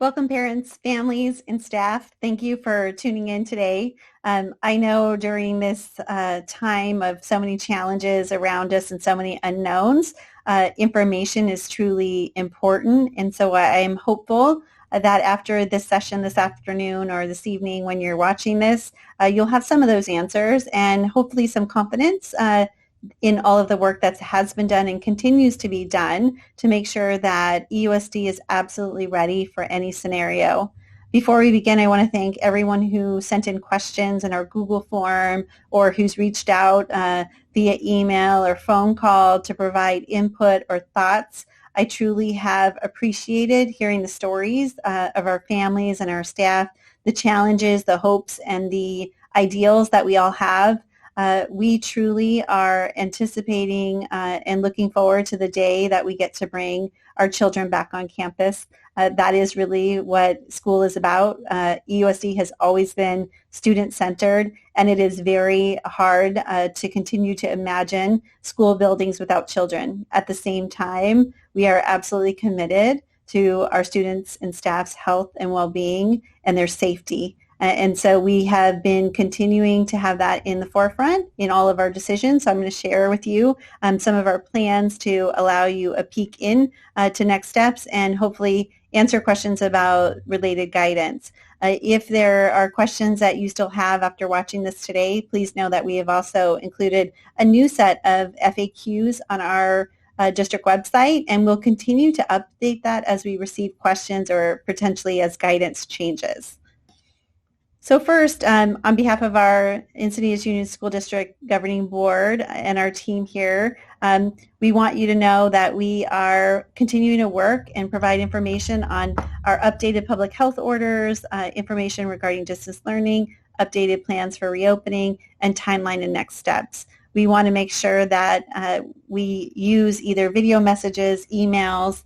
Welcome parents, families, and staff. Thank you for tuning in today. I know during this time of so many challenges around us and so many unknowns, information is truly important. And so I am hopeful that after this session this afternoon or this evening when you're watching this, you'll have some of those answers and hopefully some confidence in all of the work that has been done and continues to be done to make sure that EUSD is absolutely ready for any scenario. Before we begin, I want to thank everyone who sent in questions in our Google form or who's reached out via email or phone call to provide input or thoughts. I truly have appreciated hearing the stories of our families and our staff, the challenges, the hopes, and the ideals that we all have. We truly are anticipating and looking forward to the day that we get to bring our children back on campus. That is really what school is about. EUSD has always been student-centered, and it is very hard to continue to imagine school buildings without children. At the same time, we are absolutely committed to our students and staff's health and well-being and their safety. And so we have been continuing to have that in the forefront in all of our decisions. So I'm going to share with you some of our plans to allow you a peek in to next steps and hopefully answer questions about related guidance. If there are questions that you still have after watching this today, please know that we have also included a new set of FAQs on our district website, and we'll continue to update that as we receive questions or potentially as guidance changes. So first, on behalf of our Encinitas Union School District Governing Board and our team here, we want you to know that we are continuing to work and provide information on our updated public health orders, information regarding distance learning, updated plans for reopening, and timeline and next steps. We want to make sure that we use either video messages, emails,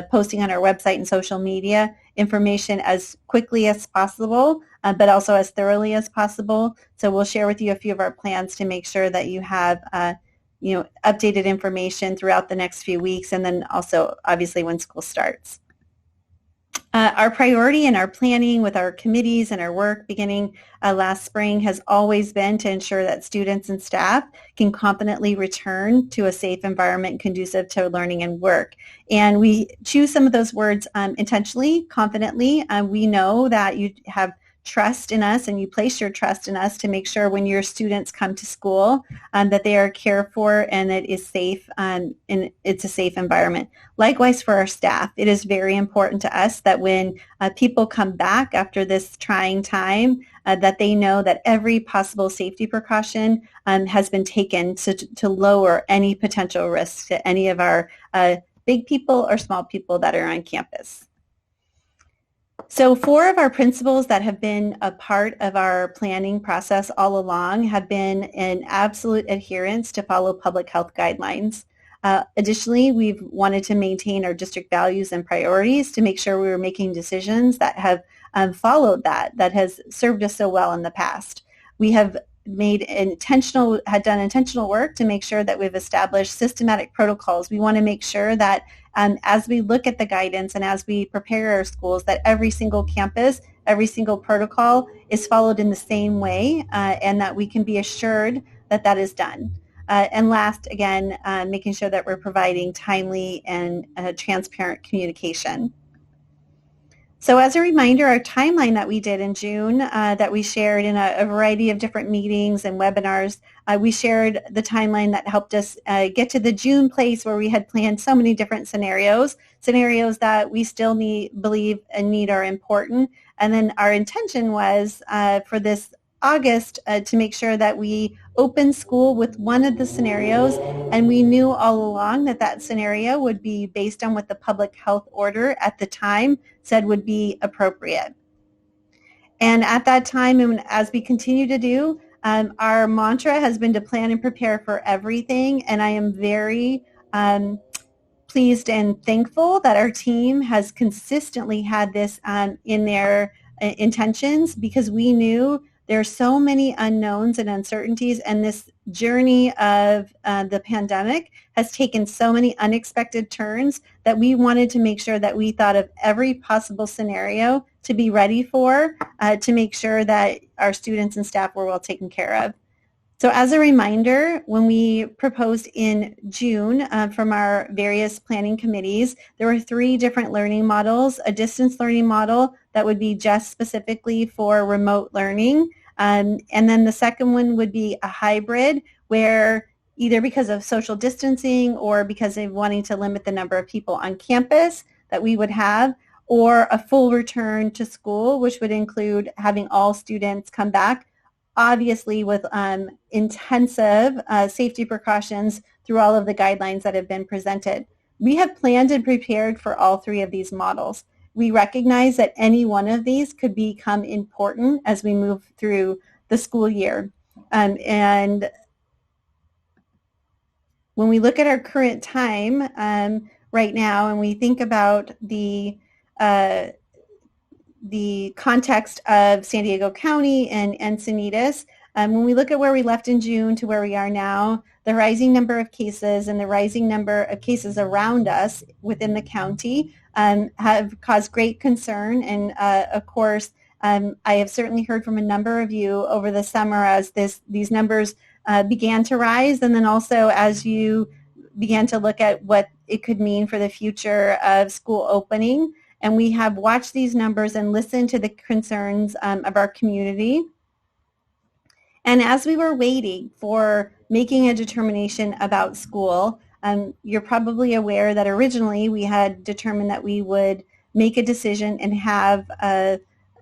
posting on our website and social media, information as quickly as possible, but also as thoroughly as possible. So we'll share with you a few of our plans to make sure that you have updated information throughout the next few weeks, and then also obviously when school starts. Our priority in our planning with our committees and our work beginning last spring has always been to ensure that students and staff can confidently return to a safe environment conducive to learning and work. And we choose some of those words intentionally, confidently. We know that you have trust in us and you place your trust in us to make sure when your students come to school that they are cared for and it is safe and it's a safe environment. Likewise for our staff, it is very important to us that when people come back after this trying time that they know that every possible safety precaution has been taken to lower any potential risk to any of our big people or small people that are on campus. So 4 of our principles that have been a part of our planning process all along have been in absolute adherence to follow public health guidelines. Additionally, we've wanted to maintain our district values and priorities to make sure we were making decisions that have followed that has served us so well in the past. We have had done intentional work to make sure that we've established systematic protocols. We want to make sure that as we look at the guidance and as we prepare our schools, that every single campus, every single protocol is followed in the same way and that we can be assured that that is done. And last, again, making sure that we're providing timely and transparent communication. So as a reminder, our timeline that we did in June that we shared in a variety of different meetings and webinars, we shared the timeline that helped us get to the June place where we had planned so many different scenarios that we still believe and need are important. And then our intention was for this August to make sure that we open school with one of the scenarios, and we knew all along that scenario would be based on what the public health order at the time said would be appropriate. And at that time, and as we continue to do, our mantra has been to plan and prepare for everything, and I am very pleased and thankful that our team has consistently had this in their intentions, because we knew There are so many unknowns and uncertainties, and this journey of the pandemic has taken so many unexpected turns that we wanted to make sure that we thought of every possible scenario to be ready for, to make sure that our students and staff were well taken care of. So as a reminder, when we proposed in June from our various planning committees, there were 3 different learning models: a distance learning model that would be just specifically for remote learning, and then the second one would be a hybrid, where either because of social distancing or because of wanting to limit the number of people on campus that we would have, or a full return to school, which would include having all students come back, obviously with intensive safety precautions through all of the guidelines that have been presented. We have planned and prepared for all 3 of these models. We recognize that any one of these could become important as we move through the school year. And when we look at our current time right now and we think about the context of San Diego County and Encinitas, when we look at where we left in June to where we are now, the rising number of cases and the rising number of cases around us within the county have caused great concern. And of course, I have certainly heard from a number of you over the summer as these numbers began to rise, and then also as you began to look at what it could mean for the future of school opening. And we have watched these numbers and listened to the concerns of our community. And as we were waiting for making a determination about school, you're probably aware that originally we had determined that we would make a decision and have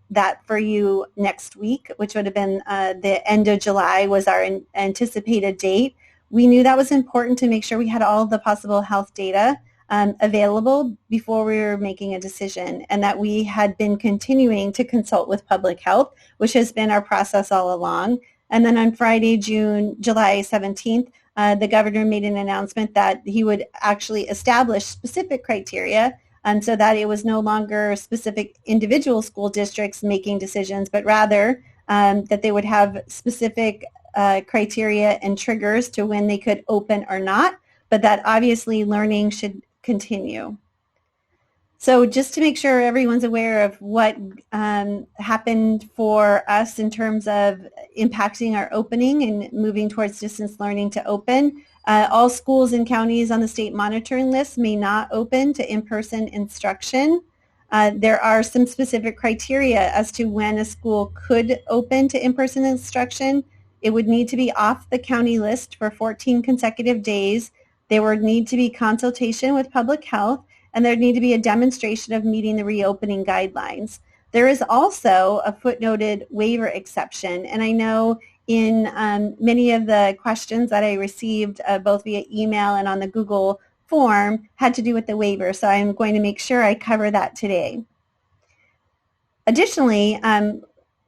that for you next week, which would have been the end of July was our anticipated date. We knew that was important to make sure we had all the possible health data available before we were making a decision, and that we had been continuing to consult with public health, which has been our process all along. And then on Friday, July 17th, the governor made an announcement that he would actually establish specific criteria, so that it was no longer specific individual school districts making decisions, but rather that they would have specific criteria and triggers to when they could open or not, but that obviously learning should continue. So just to make sure everyone's aware of what happened for us in terms of impacting our opening and moving towards distance learning to open, all schools and counties on the state monitoring list may not open to in-person instruction. There are some specific criteria as to when a school could open to in-person instruction. It would need to be off the county list for 14 consecutive days. There would need to be consultation with public health, and there'd need to be a demonstration of meeting the reopening guidelines. There is also a footnoted waiver exception, and I know in many of the questions that I received both via email and on the Google form had to do with the waiver, so I'm going to make sure I cover that today. Additionally,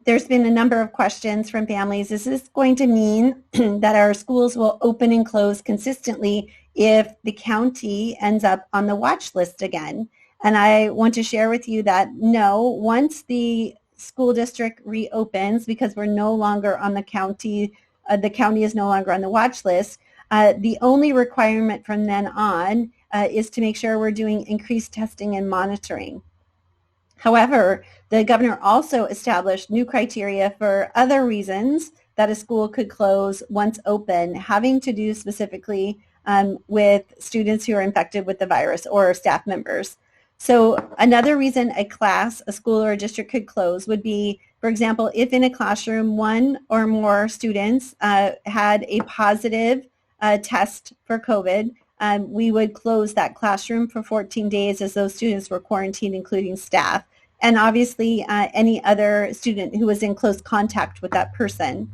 there's been a number of questions from families. Is this going to mean that our schools will open and close consistently if the county ends up on the watch list again? And I want to share with you that no, once the school district reopens, because we're no longer on the county is no longer on the watch list, the only requirement from then on is to make sure we're doing increased testing and monitoring. However, the governor also established new criteria for other reasons that a school could close once open, having to do specifically with students who are infected with the virus or staff members. So another reason a class, a school, or a district could close would be, for example, if in a classroom one or more students had a positive test for COVID, we would close that classroom for 14 days as those students were quarantined, including staff, and obviously any other student who was in close contact with that person.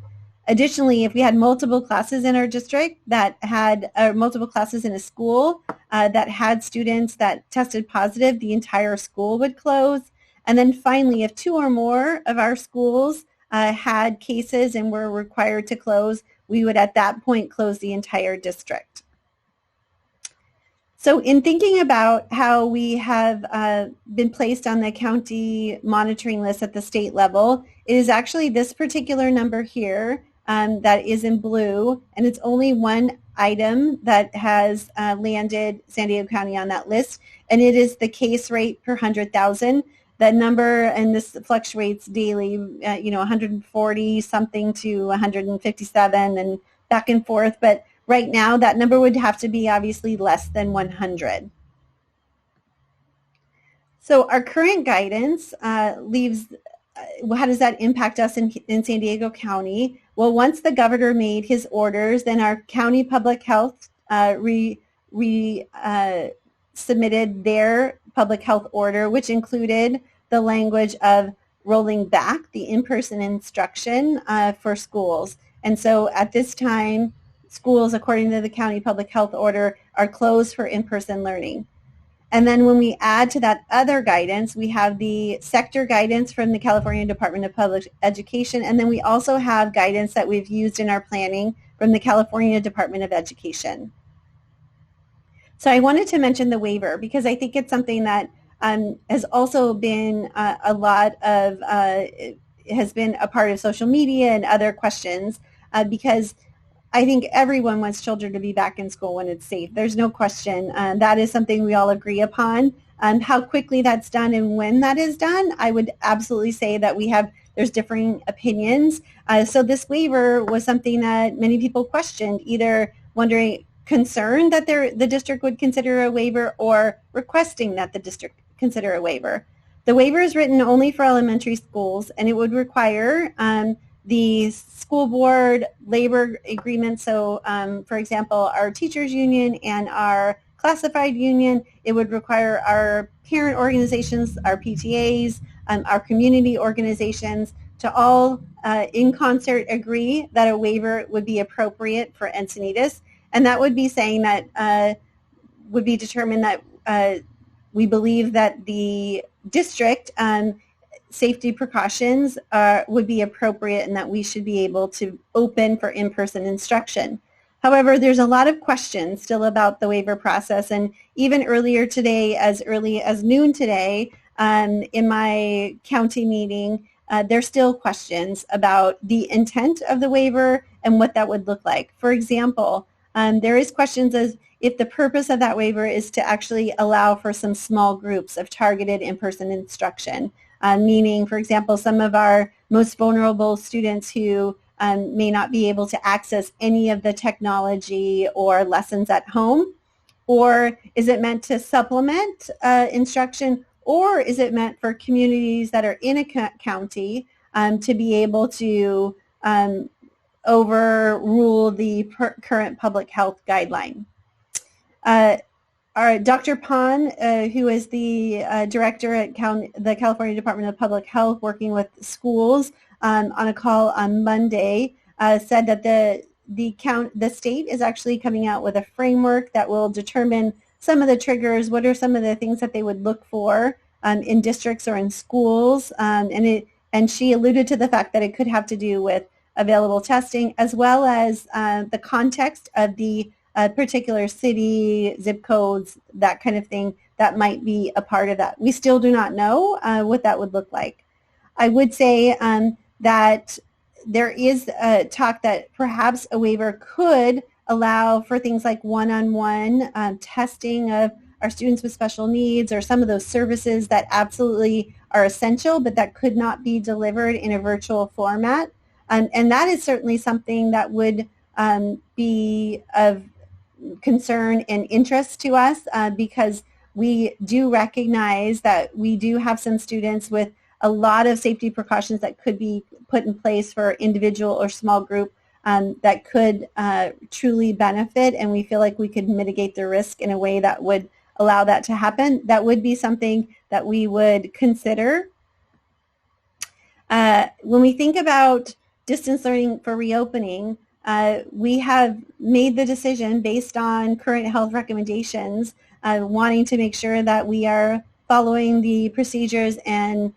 Additionally, if we had multiple classes in our district that had multiple classes in a school that had students that tested positive, the entire school would close. And then finally, if 2 or more of our schools had cases and were required to close, we would at that point close the entire district. So in thinking about how we have been placed on the county monitoring list at the state level, it is actually this particular number here that is in blue, and it's only one item that has landed San Diego County on that list, and it is the case rate per 100,000. That number, and this fluctuates daily, 140 something to 157 and back and forth, but right now, that number would have to be obviously less than 100. So our current guidance leaves, how does that impact us in San Diego County? Well, once the governor made his orders, then our county public health submitted their public health order, which included the language of rolling back the in-person instruction for schools. And so at this time, schools, according to the county public health order, are closed for in-person learning. And then when we add to that other guidance, we have the sector guidance from the California Department of Public Education, and then we also have guidance that we've used in our planning from the California Department of Education. So I wanted to mention the waiver because I think it's something that has also been a lot of, has been a part of social media and other questions because I think everyone wants children to be back in school when it's safe. There's no question. That is something we all agree upon. How quickly that's done and when that is done, I would absolutely say that there's differing opinions. So this waiver was something that many people questioned, either concerned that the district would consider a waiver or requesting that the district consider a waiver. The waiver is written only for elementary schools, and it would require the school board labor agreement. So, for example, our teachers union and our classified union, it would require our parent organizations, our PTAs, our community organizations to all in concert agree that a waiver would be appropriate for Encinitas. And that would be saying that would be determined that we believe that the district safety precautions would be appropriate and that we should be able to open for in-person instruction. However, there's a lot of questions still about the waiver process, and even earlier today, as early as noon today, in my county meeting, there's still questions about the intent of the waiver and what that would look like. For example, there is questions as if the purpose of that waiver is to actually allow for some small groups of targeted in-person instruction. Meaning, for example, some of our most vulnerable students who may not be able to access any of the technology or lessons at home? Or is it meant to supplement instruction? Or is it meant for communities that are in a county to be able to overrule the current public health guideline? Our Dr. Pon, who is the director at the California Department of Public Health working with schools on a call on Monday, said that the state is actually coming out with a framework that will determine some of the triggers, what are some of the things that they would look for in districts or in schools. And she alluded to the fact that it could have to do with available testing as well as the context of the particular city, zip codes, that kind of thing that might be a part of that. We still do not know what that would look like. I would say that there is talk that perhaps a waiver could allow for things like one-on-one testing of our students with special needs or some of those services that absolutely are essential but that could not be delivered in a virtual format. And that is certainly something that would be of concern and interest to us because we do recognize that we do have some students with a lot of safety precautions that could be put in place for individual or small group that could truly benefit, and we feel like we could mitigate the risk in a way that would allow that to happen. That would be something that we would consider. When we think about distance learning for reopening, we have made the decision based on current health recommendations, wanting to make sure that we are following the procedures and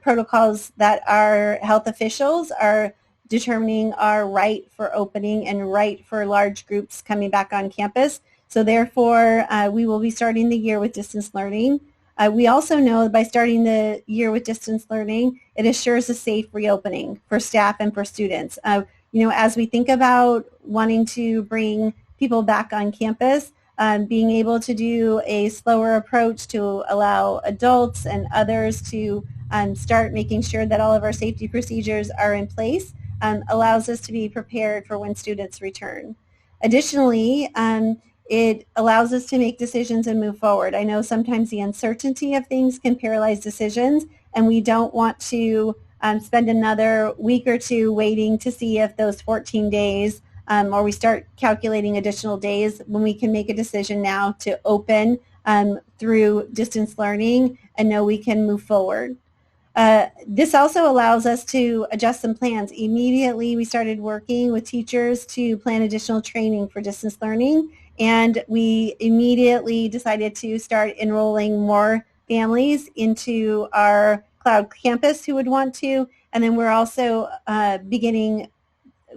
protocols that our health officials are determining are right for opening and right for large groups coming back on campus. So therefore, we will be starting the year with distance learning. We also know that by starting the year with distance learning, it assures a safe reopening for staff and for students. As we think about wanting to bring people back on campus, being able to do a slower approach to allow adults and others to start making sure that all of our safety procedures are in place allows us to be prepared for when students return. Additionally, it allows us to make decisions and move forward. I know sometimes the uncertainty of things can paralyze decisions, and we don't want to spend another week or two waiting to see if those 14 days or we start calculating additional days when we can make a decision now to open through distance learning and know we can move forward. This also allows us to adjust some plans. Immediately, we started working with teachers to plan additional training for distance learning, and we immediately decided to start enrolling more families into our cloud campus who would want to, and then we're also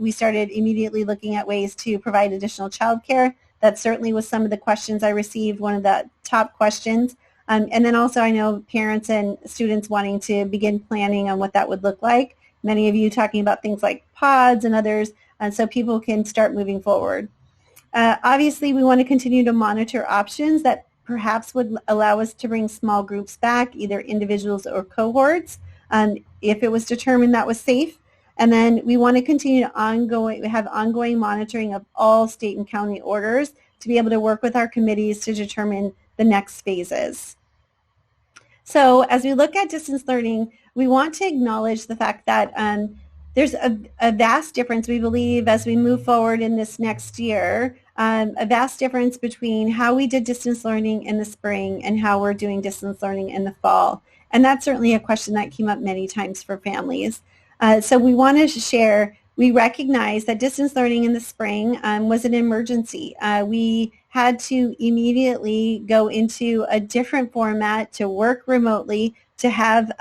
we started immediately looking at ways to provide additional childcare. That certainly was some of the questions I received, one of the top questions. And then also I know parents and students wanting to begin planning on what that would look like. Many of you talking about things like pods and others, so people can start moving forward. Obviously, we want to continue to monitor options that perhaps would allow us to bring small groups back, either individuals or cohorts, if it was determined that was safe. And then we want to continue to have ongoing monitoring of all state and county orders to be able to work with our committees to determine the next phases. So as we look at distance learning, we want to acknowledge the fact that there's a vast difference, we believe, as we move forward in this next year, a vast difference between how we did distance learning in the spring and how we're doing distance learning in the fall. And that's certainly a question that came up many times for families. So we want to share, we recognize that distance learning in the spring was an emergency. We had to immediately go into a different format to work remotely, to have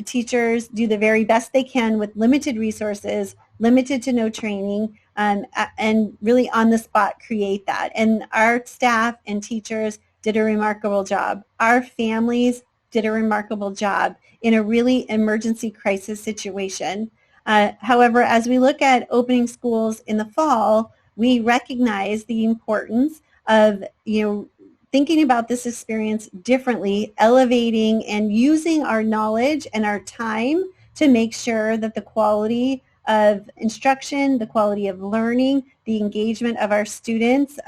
teachers do the very best they can with limited resources, limited to no training, and really on the spot create that. And our staff and teachers did a remarkable job. Our families did a remarkable job in a really emergency crisis situation. However, as we look at opening schools in the fall, we recognize the importance of thinking about this experience differently, elevating and using our knowledge and our time to make sure that the quality of instruction, the quality of learning, the engagement of our students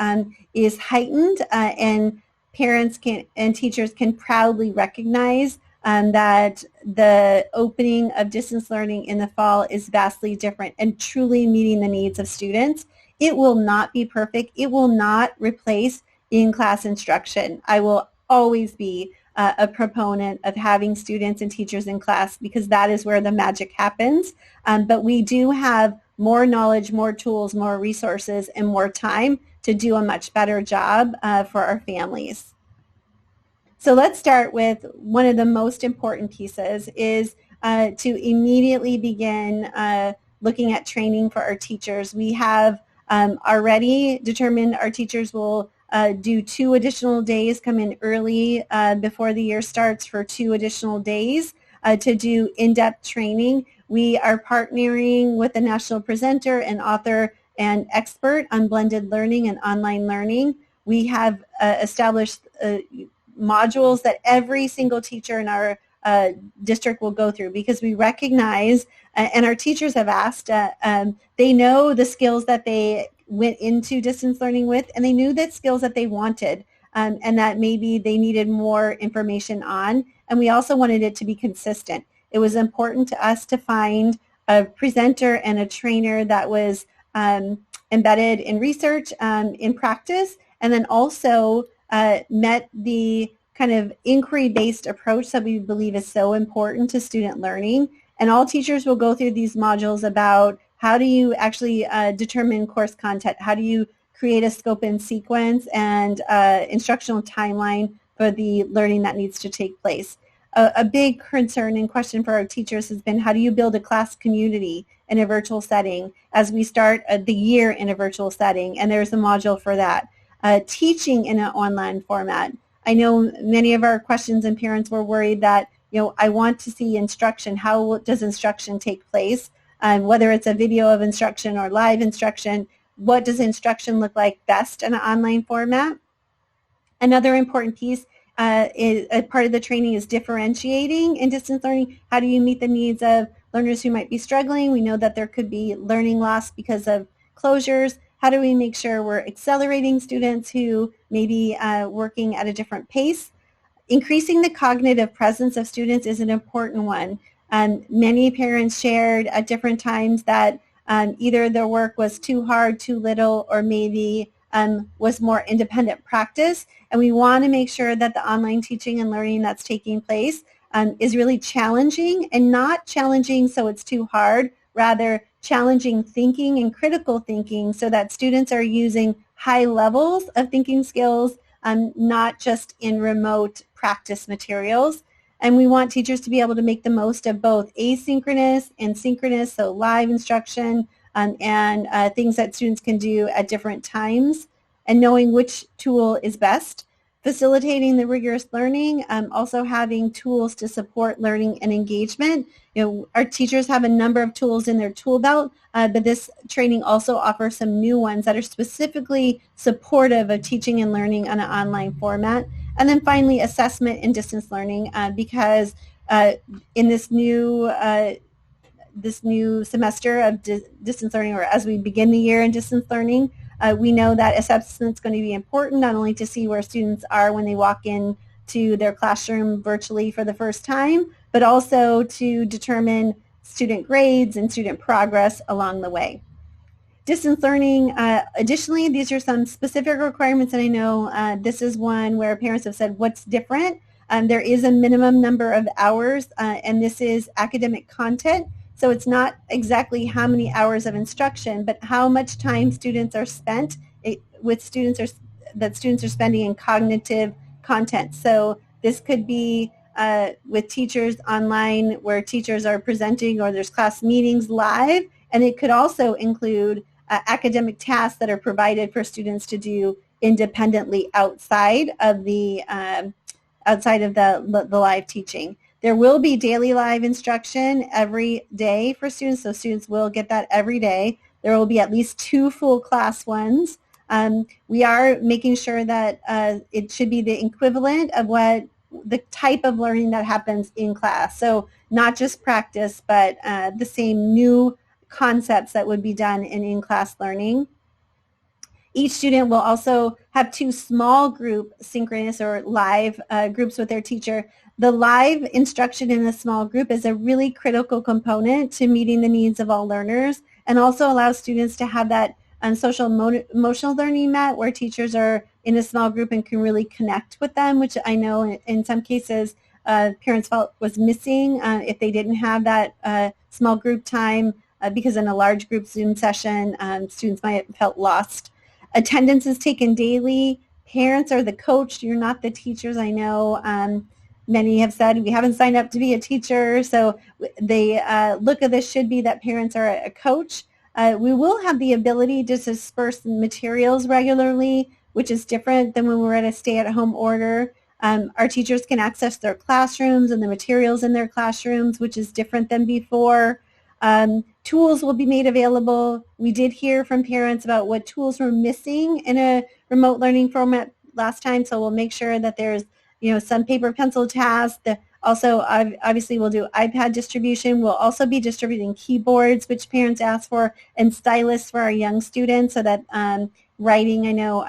is heightened, and parents and teachers can proudly recognize that the opening of distance learning in the fall is vastly different and truly meeting the needs of students. It will not be perfect. It will not replace in-class instruction. I will always be a proponent of having students and teachers in class because that is where the magic happens. But we do have more knowledge, more tools, more resources, and more time to do a much better job for our families. So let's start with one of the most important pieces is to immediately begin looking at training for our teachers. We have already determined our teachers will do 2 additional days, come in early before the year starts for 2 additional days to do in-depth training. We are partnering with a national presenter and author and expert on blended learning and online learning. We have established modules that every single teacher in our district will go through because we recognize, and our teachers have asked, they know the skills that they went into distance learning with, and they knew that skills that they wanted and that maybe they needed more information on, and we also wanted it to be consistent. It was important to us to find a presenter and a trainer that was embedded in research, in practice, and then also met the kind of inquiry-based approach that we believe is so important to student learning. And all teachers will go through these modules about how do you actually determine course content, how do you create a scope and sequence and instructional timeline for the learning that needs to take place. A big concern and question for our teachers has been how do you build a class community in a virtual setting as we start the year in a virtual setting, and there's a module for that. Teaching in an online format. I know many of our questions and parents were worried that, I want to see instruction. How does instruction take place? Whether it's a video of instruction or live instruction, what does instruction look like best in an online format? Another important piece is a part of the training is differentiating in distance learning. How do you meet the needs of learners who might be struggling? We know that there could be learning loss because of closures. How do we make sure we're accelerating students who may be working at a different pace? Increasing the cognitive presence of students is an important one. Many parents shared at different times that either their work was too hard, too little, or maybe was more independent practice. And we want to make sure that the online teaching and learning that's taking place is really challenging, and not challenging so it's too hard, rather challenging thinking and critical thinking so that students are using high levels of thinking skills, not just in remote practice materials. And we want teachers to be able to make the most of both asynchronous and synchronous, so live instruction and things that students can do at different times, and knowing which tool is best. Facilitating the rigorous learning, also having tools to support learning and engagement. Our teachers have a number of tools in their tool belt, but this training also offers some new ones that are specifically supportive of teaching and learning on an online format. And then finally, assessment and distance learning, because in this new semester of distance learning, or as we begin the year in distance learning, we know that assessment is going to be important, not only to see where students are when they walk in to their classroom virtually for the first time, but also to determine student grades and student progress along the way. Distance learning, additionally, these are some specific requirements, and I know this is one where parents have said, what's different? There is a minimum number of hours, and this is academic content. So it's not exactly how many hours of instruction, but how much time students are spent that students are spending in cognitive content. So this could be with teachers online, where teachers are presenting, or there's class meetings live, and it could also include academic tasks that are provided for students to do independently outside of the live teaching. There will be daily live instruction every day for students, so students will get that every day. There will be at least 2 full class ones. We are making sure that it should be the equivalent of what the type of learning that happens in class. So not just practice, but the same new concepts that would be done in in-class learning. Each student will also have 2 small group synchronous or live groups with their teacher. The live instruction in a small group is a really critical component to meeting the needs of all learners, and also allows students to have that social emotional learning met, where teachers are in a small group and can really connect with them, which I know in some cases parents felt was missing if they didn't have that small group time, because in a large group Zoom session, students might have felt lost. Attendance is taken daily. Parents are the coach. You're not the teachers. I know many have said we haven't signed up to be a teacher, so the look of this should be that parents are a coach. We will have the ability to disperse materials regularly, which is different than when we're at a stay-at-home order. Our teachers can access their classrooms and the materials in their classrooms, which is different than before. Tools will be made available. We did hear from parents about what tools were missing in a remote learning format last time, so we'll make sure that there's some paper pencil tasks. Also, obviously, we'll do iPad distribution. We'll also be distributing keyboards, which parents ask for, and stylus for our young students, so that writing, I know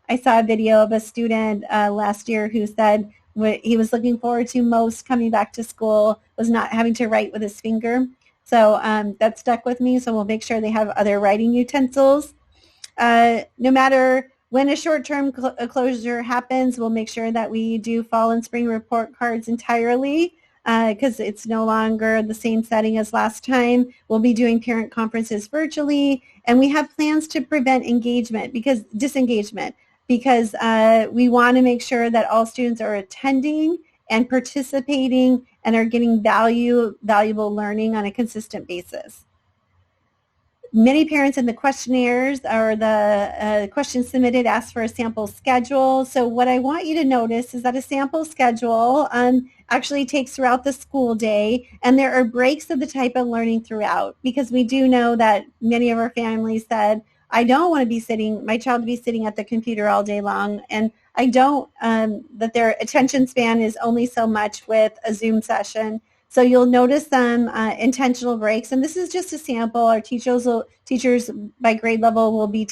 I saw a video of a student last year who said what he was looking forward to most coming back to school was not having to write with his finger. So that stuck with me, so we'll make sure they have other writing utensils. No matter when a short-term closure happens, we'll make sure that we do fall and spring report cards entirely, because it's no longer the same setting as last time. We'll be doing parent conferences virtually, and we have plans to prevent disengagement, because we want to make sure that all students are attending and participating and are getting valuable learning on a consistent basis. Many parents in the questionnaires or the questions submitted ask for a sample schedule. So what I want you to notice is that a sample schedule actually takes throughout the school day, and there are breaks of the type of learning throughout, because we do know that many of our families said, I don't want to be my child to be sitting at the computer all day long, and I don't, that their attention span is only so much with a Zoom session. So you'll notice some intentional breaks, and this is just a sample. Our teachers by grade level will be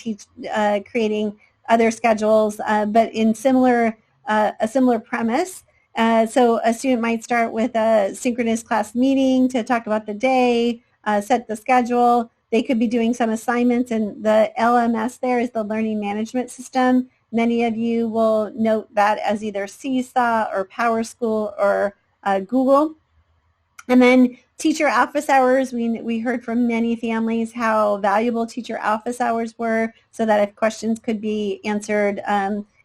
creating other schedules, but in a similar premise. So a student might start with a synchronous class meeting to talk about the day, set the schedule. They could be doing some assignments, and the LMS there is the Learning Management System. Many of you will note that as either Seesaw or PowerSchool or Google. And then teacher office hours, we heard from many families how valuable teacher office hours were, so that if questions could be answered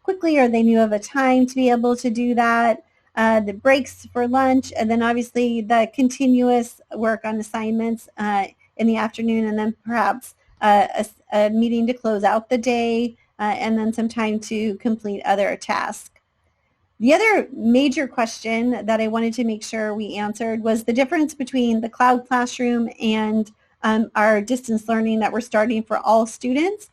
quickly, or they knew of a time to be able to do that. The breaks for lunch, and then obviously the continuous work on assignments in the afternoon, and then perhaps a meeting to close out the day, and then some time to complete other tasks. The other major question that I wanted to make sure we answered was the difference between the cloud classroom and our distance learning that we're starting for all students.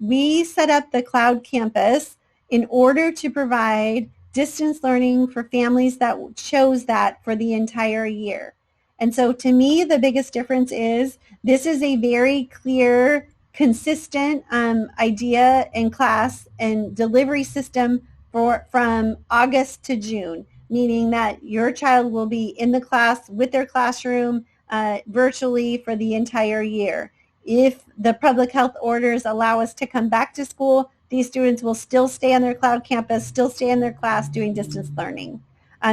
We set up the cloud campus in order to provide distance learning for families that chose that for the entire year. And so to me, the biggest difference is this is a very clear, consistent idea and class and delivery system from August to June, meaning that your child will be in the class with their classroom virtually for the entire year. If the public health orders allow us to come back to school, these students will still stay on their cloud campus, still stay in their class doing distance learning.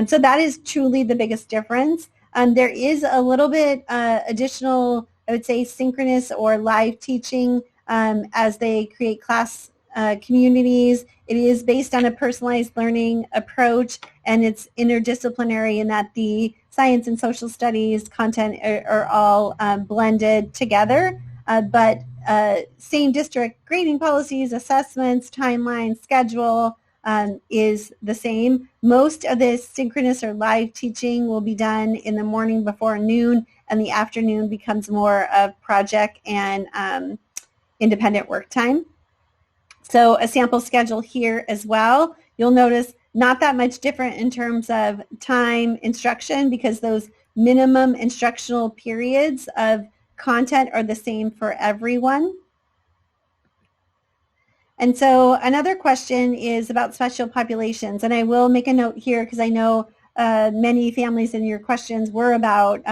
So that is truly the biggest difference. There is a little bit additional, I would say, synchronous or live teaching as they create class communities. It is based on a personalized learning approach, and it's interdisciplinary in that the science and social studies content are all blended together, but same district grading policies, assessments, timeline, schedule is the same. Most of this synchronous or live teaching will be done in the morning before noon, and the afternoon becomes more of project and independent work time. So a sample schedule here as well. You'll notice not that much different in terms of time instruction, because those minimum instructional periods of content are the same for everyone. And so another question is about special populations, and I will make a note here because I know many families in your questions were about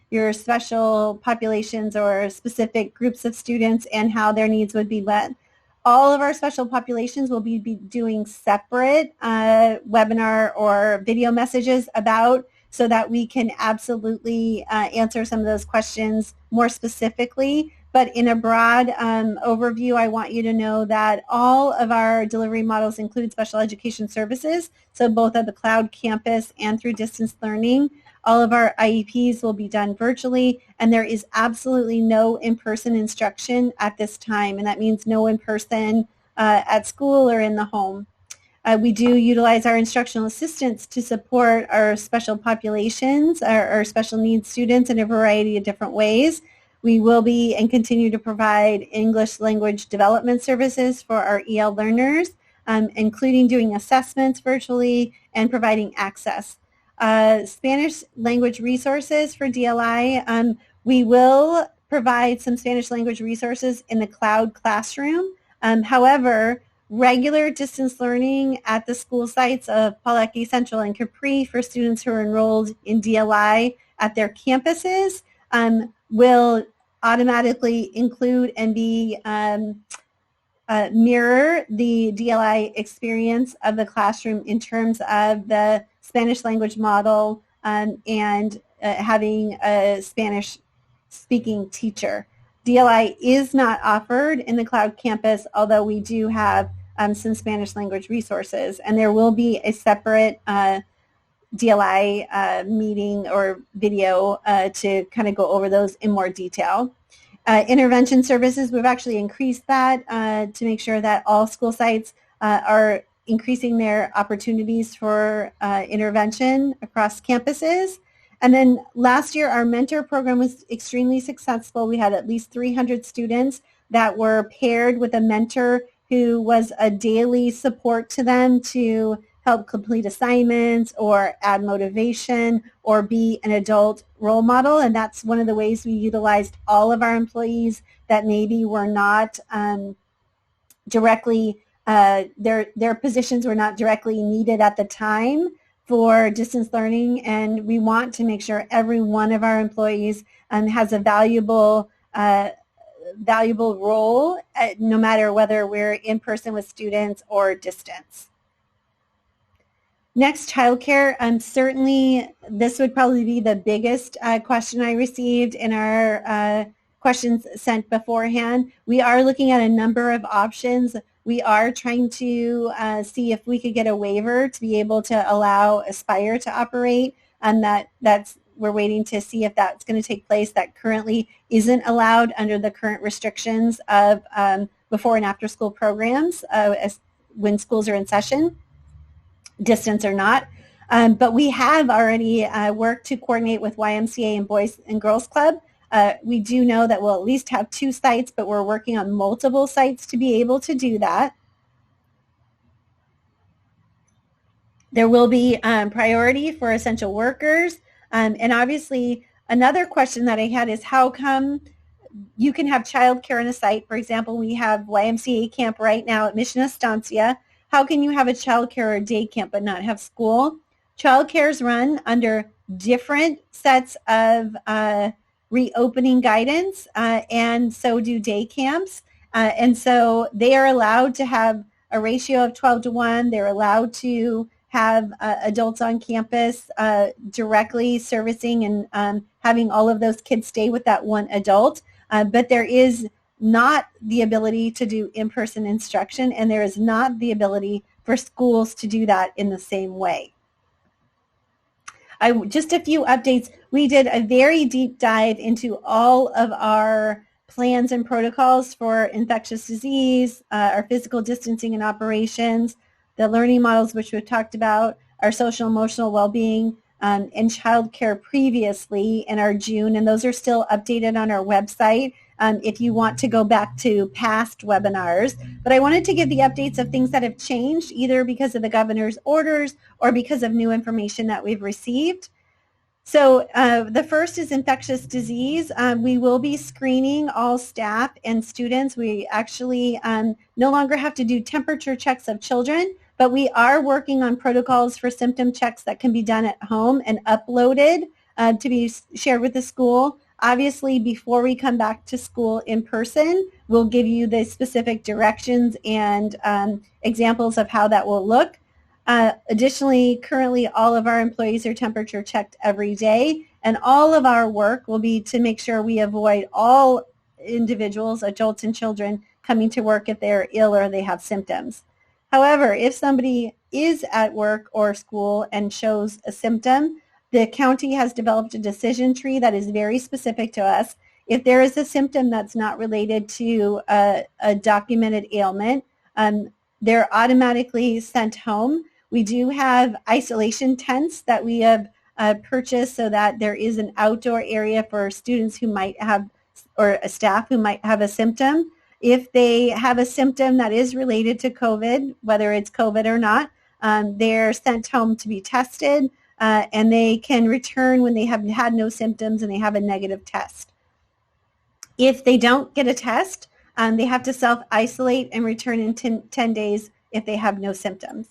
your special populations or specific groups of students and how their needs would be met. All of our special populations will be doing separate webinar or video messages about, so that we can absolutely answer some of those questions more specifically. But in a broad overview, I want you to know that all of our delivery models include special education services, so both at the cloud campus and through distance learning. All of our IEPs will be done virtually, and there is absolutely no in-person instruction at this time, and that means no in-person at school or in the home. We do utilize our instructional assistants to support our special populations, our special needs students in a variety of different ways. We will be and continue to provide English language development services for our EL learners, including doing assessments virtually and providing access. Spanish language resources for DLI. We will provide some Spanish language resources in the cloud classroom. However, regular distance learning at the school sites of Pawlecky Central and Capri for students who are enrolled in DLI at their campuses will automatically include and be mirror the DLI experience of the classroom in terms of the Spanish language model and having a Spanish speaking teacher. DLI is not offered in the cloud campus, although we do have some Spanish language resources, and there will be a separate DLI meeting or video to kind of go over those in more detail. Intervention services, we've actually increased that to make sure that all school sites are increasing their opportunities for intervention across campuses. And then last year, our mentor program was extremely successful. We had at least 300 students that were paired with a mentor who was a daily support to them to help complete assignments or add motivation or be an adult role model. And that's one of the ways we utilized all of our employees that maybe were not directly, their positions were not directly needed at the time for distance learning. And we want to make sure every one of our employees has a valuable role, no matter whether we're in person with students or distance. Next, childcare. Certainly, this would probably be the biggest question I received in our questions sent beforehand. We are looking at a number of options. We are trying to see if we could get a waiver to be able to allow Aspire to operate, and we're waiting to see if that's going to take place. That currently isn't allowed under the current restrictions of before and after school programs when schools are in session, distance or not. But we have already worked to coordinate with YMCA and Boys and Girls Club. We do know that we'll at least have 2 sites, but we're working on multiple sites to be able to do that. There will be priority for essential workers. And obviously, another question that I had is how come you can have childcare in a site? For example, we have YMCA camp right now at Mission Estancia. How can you have a childcare or day camp but not have school? Childcare is run under different sets of reopening guidance, and so do day camps. And so they are allowed to have a ratio of 12-1. They're allowed to have adults on campus directly servicing and having all of those kids stay with that one adult. But there is not the ability to do in-person instruction, and there is not the ability for schools to do that in the same way. Just a few updates. We did a very deep dive into all of our plans and protocols for infectious disease, our physical distancing and operations, the learning models which we've talked about, our social emotional well-being, and childcare previously in our June, and those are still updated on our website if you want to go back to past webinars. But I wanted to give the updates of things that have changed, either because of the governor's orders or because of new information that we've received. So the first is infectious disease. We will be screening all staff and students. We actually no longer have to do temperature checks of children, but we are working on protocols for symptom checks that can be done at home and uploaded to be shared with the school. Obviously, before we come back to school in person, we'll give you the specific directions and examples of how that will look. Additionally, currently all of our employees are temperature checked every day, and all of our work will be to make sure we avoid all individuals, adults and children, coming to work if they're ill or they have symptoms. However, if somebody is at work or school and shows a symptom, the county has developed a decision tree that is very specific to us. If there is a symptom that's not related to a documented ailment, they're automatically sent home. We do have isolation tents that we have purchased so that there is an outdoor area for students who might have, or a staff who might have a symptom. If they have a symptom that is related to COVID, whether it's COVID or not, they're sent home to be tested, and they can return when they have had no symptoms and they have a negative test. If they don't get a test, they have to self-isolate and return in 10 days if they have no symptoms.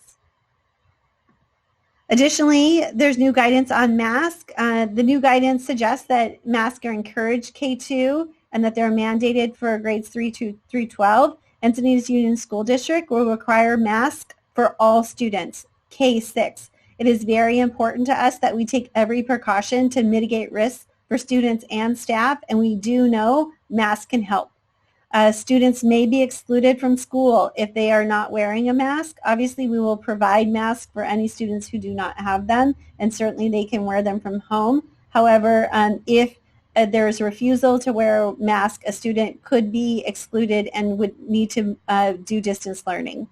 Additionally, there's new guidance on masks. The new guidance suggests that masks are encouraged K2 and that they're mandated for grades 3 to 12. Encinitas Union School District will require masks for all students, K6. It is very important to us that we take every precaution to mitigate risks for students and staff, and we do know masks can help. Students may be excluded from school if they are not wearing a mask. Obviously, we will provide masks for any students who do not have them, and certainly they can wear them from home. However, if there is a refusal to wear a mask, a student could be excluded and would need to do distance learning.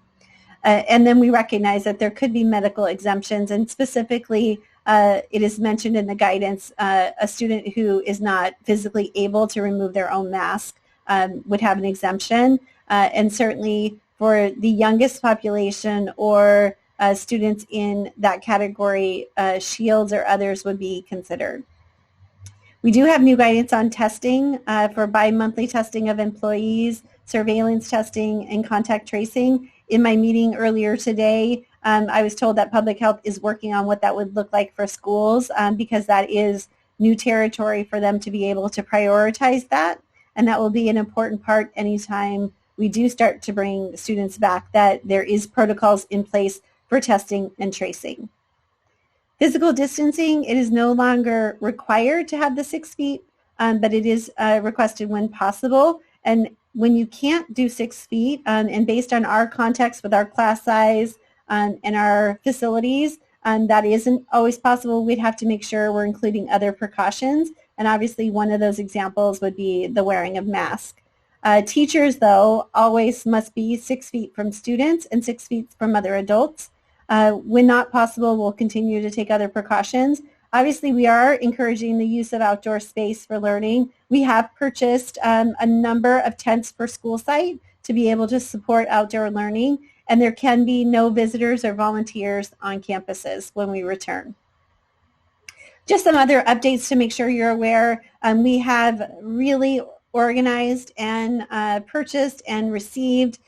And then we recognize that there could be medical exemptions, and specifically it is mentioned in the guidance, a student who is not physically able to remove their own mask would have an exemption. And certainly for the youngest population or students in that category, shields or others would be considered. We do have new guidance on testing for bi-monthly testing of employees, surveillance testing, and contact tracing. In my meeting earlier today, I was told that public health is working on what that would look like for schools because that is new territory for them to be able to prioritize that. And that will be an important part anytime we do start to bring students back, that there is protocols in place for testing and tracing. Physical distancing, it is no longer required to have the 6 feet, but it is requested when possible. And when you can't do 6 feet, and based on our context with our class size and our facilities, that isn't always possible. We'd have to make sure we're including other precautions. And obviously one of those examples would be the wearing of masks. Teachers, though, always must be 6 feet from students and 6 feet from other adults. When not possible, we'll continue to take other precautions. Obviously, we are encouraging the use of outdoor space for learning. We have purchased a number of tents per school site to be able to support outdoor learning, and there can be no visitors or volunteers on campuses when we return. Just some other updates to make sure you're aware. We have really organized and purchased and received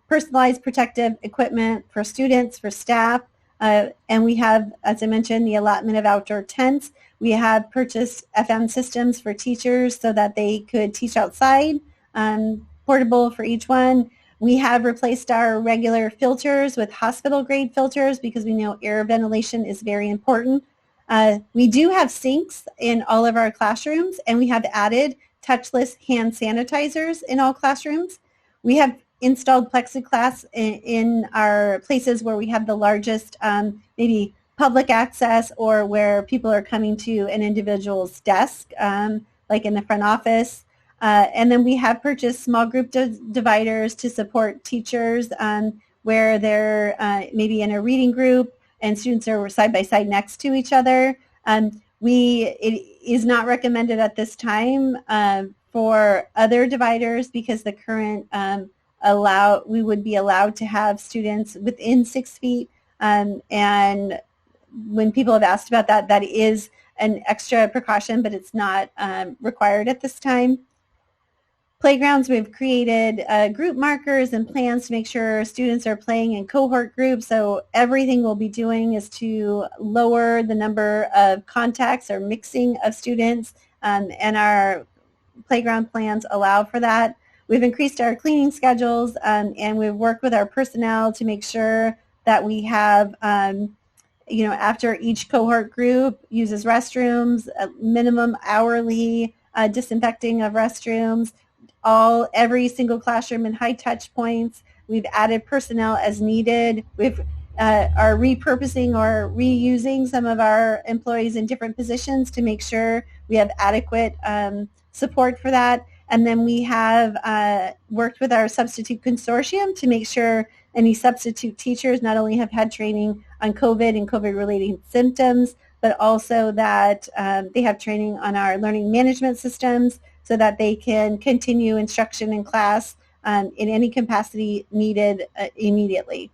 personalized protective equipment for students, for staff, and we have, as I mentioned, the allotment of outdoor tents. We have purchased FM systems for teachers so that they could teach outside, portable for each one. We have replaced our regular filters with hospital-grade filters because we know air ventilation is very important. We do have sinks in all of our classrooms, and we have added touchless hand sanitizers in all classrooms. We have installed plexiglass in our places where we have the largest maybe public access or where people are coming to an individual's desk, like in the front office. And then we have purchased small group dividers to support teachers where they're maybe in a reading group and students are side by side next to each other. It is not recommended at this time for other dividers because the current we would be allowed to have students within 6 feet, and when people have asked about that, that is an extra precaution, but it's not required at this time. Playgrounds, we've created group markers and plans to make sure students are playing in cohort groups, so everything we'll be doing is to lower the number of contacts or mixing of students, and our playground plans allow for that. We've increased our cleaning schedules, and we've worked with our personnel to make sure that we have, after each cohort group uses restrooms, a minimum hourly disinfecting of restrooms, every single classroom in high touch points. We've added personnel as needed. We've are repurposing or reusing some of our employees in different positions to make sure we have adequate support for that. And then we have worked with our substitute consortium to make sure any substitute teachers not only have had training on COVID and COVID-related symptoms, but also that they have training on our learning management systems so that they can continue instruction in class in any capacity needed immediately.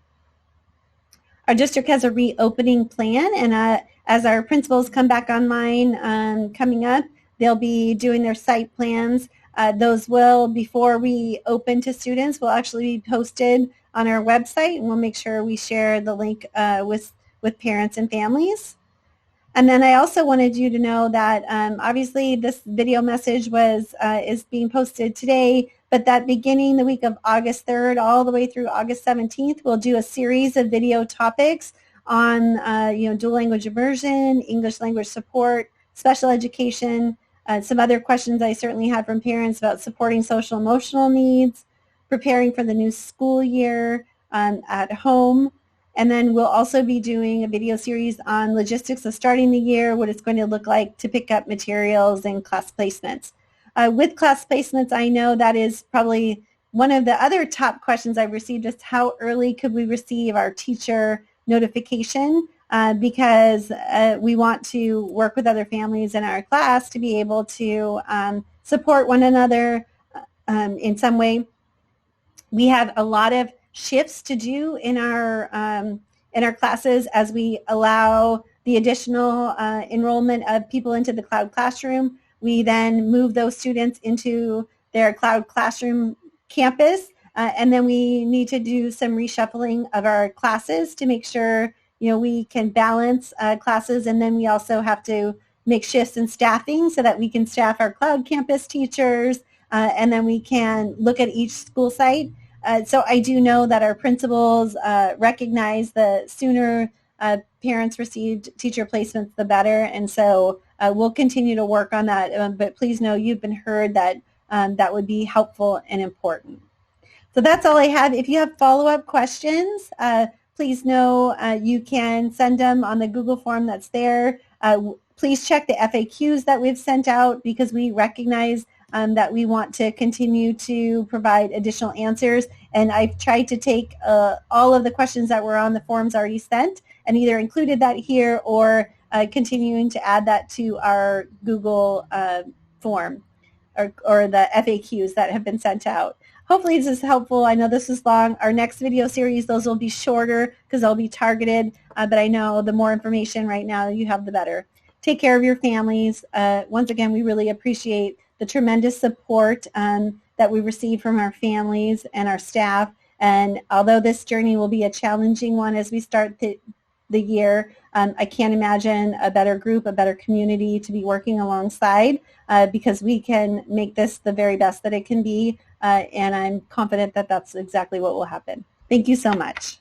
Our district has a reopening plan, and as our principals come back online coming up, they'll be doing their site plans. Those will, before we open to students, will actually be posted on our website, and we'll make sure we share the link with parents and families. And then I also wanted you to know that obviously this video message is being posted today, but that beginning the week of August 3rd all the way through August 17th, we'll do a series of video topics on dual language immersion, English language support, special education, some other questions I certainly had from parents about supporting social emotional needs, preparing for the new school year at home, And then we'll also be doing a video series on logistics of starting the year, what it's going to look like to pick up materials and class placements. With class placements, I know that is probably one of the other top questions I've received is how early could we receive our teacher notification? Because we want to work with other families in our class to be able to support one another in some way. We have a lot of shifts to do in our classes as we allow the additional enrollment of people into the cloud classroom. We then move those students into their cloud classroom campus, and then we need to do some reshuffling of our classes to make sure we can balance classes, and then we also have to make shifts in staffing so that we can staff our cloud campus teachers, and then we can look at each school site. So I do know that our principals recognize the sooner parents received teacher placements, the better. And so we'll continue to work on that. But please know you've been heard that that would be helpful and important. So that's all I have. If you have follow-up questions, please know you can send them on the Google form that's there. Please check the FAQs that we've sent out because we recognize that we want to continue to provide additional answers. And I've tried to take all of the questions that were on the forms already sent and either included that here or continuing to add that to our Google form or the FAQs that have been sent out. Hopefully this is helpful. I know this is long. Our next video series, those will be shorter because they'll be targeted, but I know the more information right now you have, the better. Take care of your families. Once again, we really appreciate the tremendous support that we receive from our families and our staff. And although this journey will be a challenging one as we start the year, I can't imagine a better group, a better community to be working alongside because we can make this the very best that it can be. And I'm confident that that's exactly what will happen. Thank you so much.